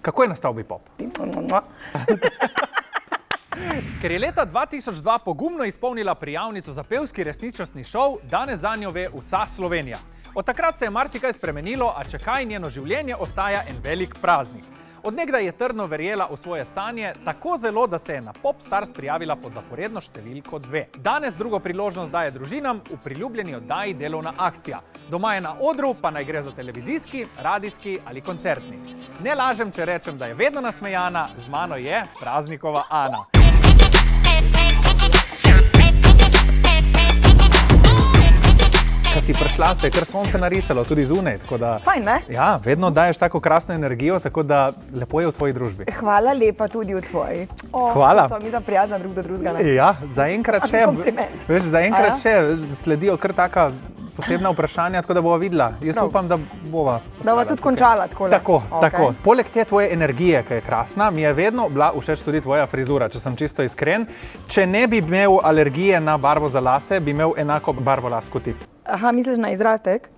Kako je nastal Bipop? Ker je leta 2002 pogumno izpolnila prijavnico za pevski resničnostni šov, danes zanjo ve vsa Slovenija. Od takrat se je marsikaj spremenilo, a če kaj, njeno življenje ostaja en velik praznik. Od nekdaj je trdno verjela v svoje sanje, tako zelo, da se je na Popstars prijavila pod zaporedno številko 2. Danes drugo priložnost daje družinam v priljubljeni oddaji Delovna akcija. Doma je na odru, pa naj gre za televizijski, radijski ali koncertni. Ne lažem, če rečem, da je vedno nasmejana, z mano je Praznikova Ana. Ko si prišla, se je kar sonce narisalo, tudi zunaj, tako da... Fajn, ne? Ja, vedno daješ tako krasno energijo, tako da lepo je v tvoji družbi. Hvala lepa tudi v tvoji. Hvala. Sva mi da prijazna drug do drugega, ne? Ja, zaenkrat še, veš, zaenkrat še sledijo kar taka posebna vprašanja, tako da bova videla. Jaz upam, da bova... Da bova tudi končala takole. Tako. Poleg te tvoje energije, ki je krasna, mi je vedno bila všeč tudi tvoja frizura, če sem čisto iskren. Če ne bi imel alergije na barvo za lase, bi imel enako barvo las kot ti. Aha, misliš na izrastek?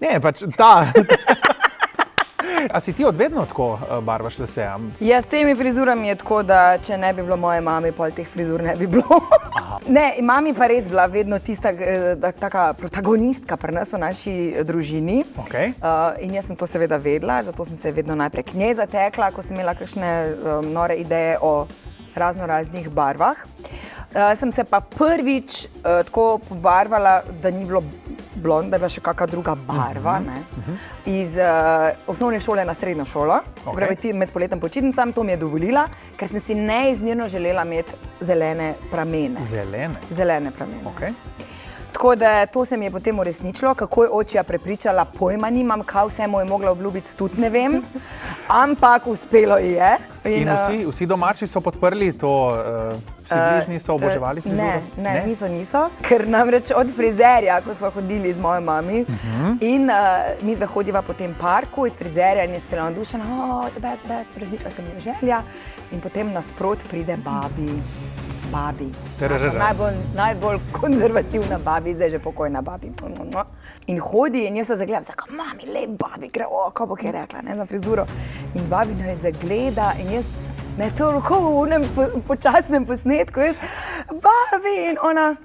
Ne, pač ta. A si ti odvedno tako barvaš lase? Ja, s temi frizurami je tako, da če ne bi bilo moje mame, pol teh frizur ne bi bilo. Ne, mami pa res bila vedno tista taka protagonistka pri nas v naši družini. In jaz sem to seveda vedela, zato sem se vedno najprej k njej zatekla, ko sem imela kakšne nore ideje o raznoraznih barvah. Sem se pa prvič tako pobarvala, da ni bilo blond, da je bila še kakšna druga barva, iz osnovne šole na srednjo šolo, se pravi med poletnim počitnicami, to mi je dovolila, ker sem si neizmerno želela imeti zelene pramene. Zelene? Zelene pramene. Tako da to se mi je potem uresničilo, kako je očija prepričala, pojma nimam, kaj vse mu je mogla obljubiti, tudi ne vem, ampak uspelo ji je. In vsi domači so podprli to, vsi bližnji so oboževali frizuro? Ne, niso, ker namreč od frizerja, ko smo hodili z mojo mami in mi dve hodiva po tem parku iz frizerja in je celo navdušena, resničila se mi je želja in potem nasprot pride babi. Najbolj konzervativna babi, zdaj že pokojna babi. In hodi in jaz se zagledam, zakaj mami, lep babi, gre, kaj bo kaj rekla, ne, na frizuro. In babi me zagleda in jaz me to roko v unem počasnem posnetku, jaz, babi, in ona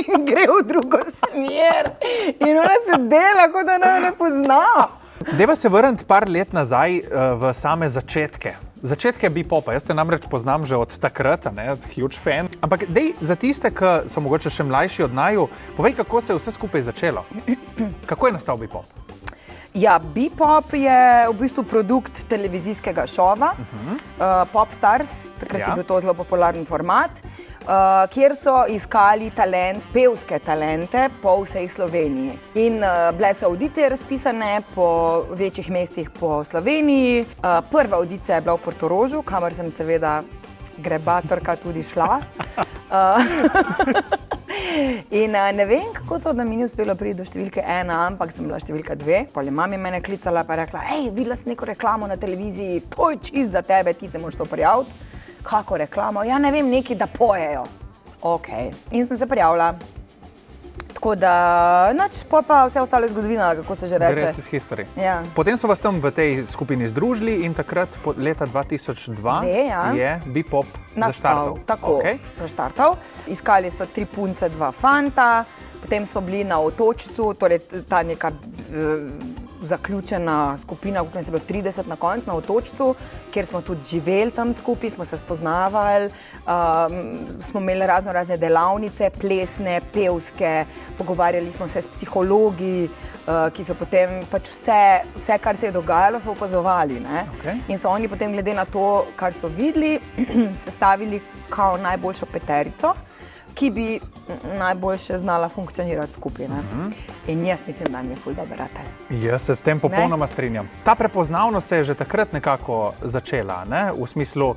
in gre v drugo smer. In ona se dela, kot da ne pozna. Deva se vrniti par let nazaj v same začetke. Začetke Bipopa, jaz te namreč poznam že od takrat, huge fan. Ampak dej, za tiste, ki so mogoče še mlajši od naju, povej, kako se je vse skupaj začelo. Kako je nastal Bipop? Ja, Bipop je v bistvu produkt televizijskega šova, Popstars, takrat je bil to zelo popularen format, kjer so iskali pevske talente po vsej Sloveniji. In bile so avdicije razpisane po večjih mestih po Sloveniji. Prva avdicija je bila v Portorožu, kamor sem seveda grebatorka tudi šla. In ne vem, kako to, da mi ni uspelo priti do številke 1, ampak sem bila številka 2. Pol je mami mene klicala pa rekla, videla sem neko reklamo na televiziji, to je čist za tebe, ti se moraš to prijaviti. Kako reklamo? Ja, ne vem, neki, da pojejo. In sem se prijavila. Tako da, pa vse ostalo je zgodovina, kako se že reče. The rest is history. Ja. Potem so vas tam v tej skupini združili in takrat, leta 2002, je Bipop zaštartal. Tako, zaštartal. Iskali so 3 punce, 2 fanta, potem smo bili na Otočcu, torej ta neka zaključena skupina, kako je bilo 30 na koncu na Otočcu, kjer smo tudi živeli tam skupaj, smo se spoznavali, smo imeli razne delavnice, plesne, pevske, pogovarjali smo se s psihologi, ki so potem pač vse, kar se je dogajalo, so opazovali. In so oni potem glede na to, kar so videli, sestavili kao najboljšo peterico, ki bi najboljše znala funkcionirati skupaj. In jaz mislim, da mi je ful dober atelj. Jaz se s tem popolnoma strinjam. Ta prepoznavnost se je že takrat nekako začela, v smislu,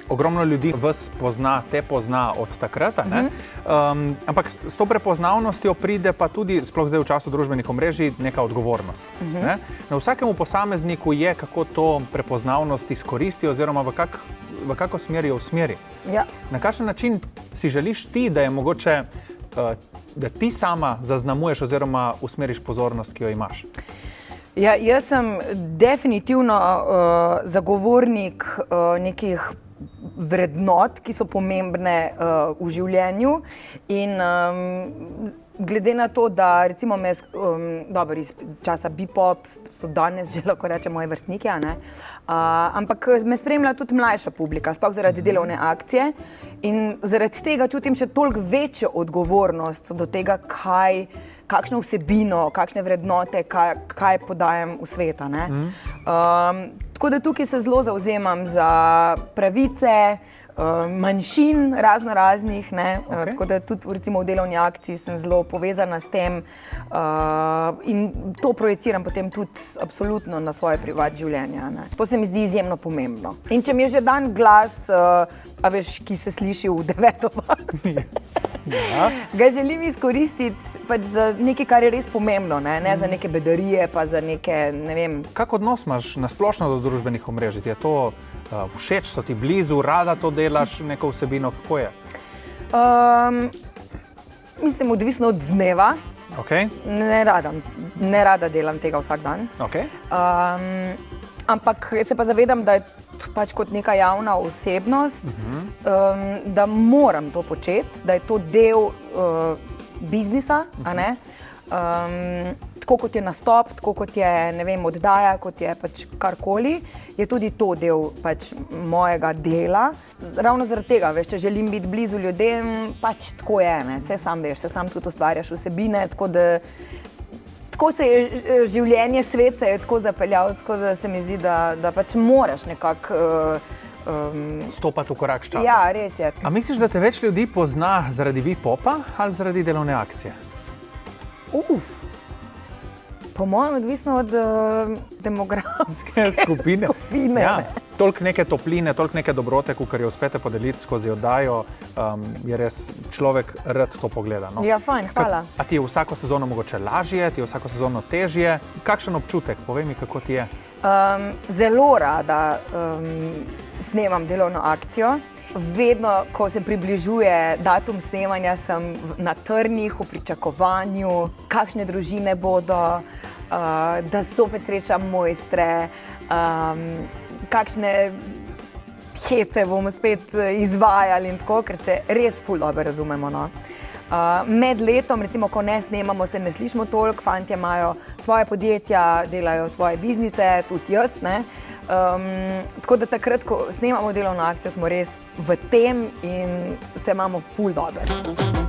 ogromno ljudi vas pozna, te pozna od takrat, ampak s to prepoznavnostjo pride pa tudi, sploh zdaj v času družbenih omrežij, neka odgovornost. Na vsakemu posamezniku je, kako to prepoznavnost izkoristi oziroma v kako smer jo usmeri. Na kakšen način si želiš ti, da je mogoče, da ti sama zaznamuješ oziroma usmeriš pozornost, ki jo imaš? Ja, jaz sem definitivno zagovornik nekih vrednot, ki so pomembne v življenju in glede na to, da recimo dobro, iz časa Bepop so danes že lahko reče moji vrstniki, ampak me spremlja tudi mlajša publika, sploh zaradi delovne akcije in zaradi tega čutim še toliko večjo odgovornost do tega, kakšno vsebino, kakšne vrednote, kaj podajam v svet. Tako da tukaj se zelo zavzemam za pravice manjšin raznoraznih, tako da tudi recimo v delovni akciji sem zelo povezana s tem in to projiciram potem tudi absolutno na svoje privat življenje. To se mi zdi izjemno pomembno. In če mi je že dan glas, ki se sliši v 9. vas, ga želim izkoristiti pač za nekaj, kar je res pomembno, ne za neke bedarije, pa za neke, ne vem. Kak odnos imaš na splošno do družbenih omrežij? Je to všeč, so ti blizu, rada to delaš, neko vsebino, kako je? Mislim, odvisno od dneva. Ne rada delam tega vsak dan. Ampak se pa zavedam, da je pač kot neka javna osebnost, da moram to početi, da je to del biznisa, tako kot je nastop, tako kot je, ne vem, oddaja, kot je pač karkoli, je tudi to del pač mojega dela. Ravno zaradi tega, veš, če želim biti blizu ljudem, pač tako je, saj sam veš, saj sam tudi ustvarjaš vsebine, tako se je življenje, svet se je tako zapeljal, tako da se mi zdi, da pač moraš nekako stopati v korak s časom. Ja, res je. A misliš, da te več ljudi pozna zaradi Bepopa ali zaradi delovne akcije? Po mojem, odvisno od demografske skupine. Ja, toliko neke topline, toliko neke dobrote, kakor jo uspete podeliti skozi oddajo, je res človek rad to pogleda. Ja, fajn, hvala. A ti je vsako sezono mogoče lažje, ti je vsako sezono težje? Kakšen občutek? Povej mi, kako ti je. Zelo rada snemam delovno akcijo. Vedno, ko se približuje datum snemanja, sem na trnih, v pričakovanju, kakšne družine bodo, da zopet srečam mojstre, kakšne hece bomo spet izvajali in tako, ker se res ful dobro razumemo. Med letom, recimo, ko ne snemamo, se ne slišimo toliko, fantje imajo svoje podjetja, delajo svoje biznise, tudi jaz, tako da takrat, ko snemamo delovno akcijo, smo res v tem in se imamo ful dobro.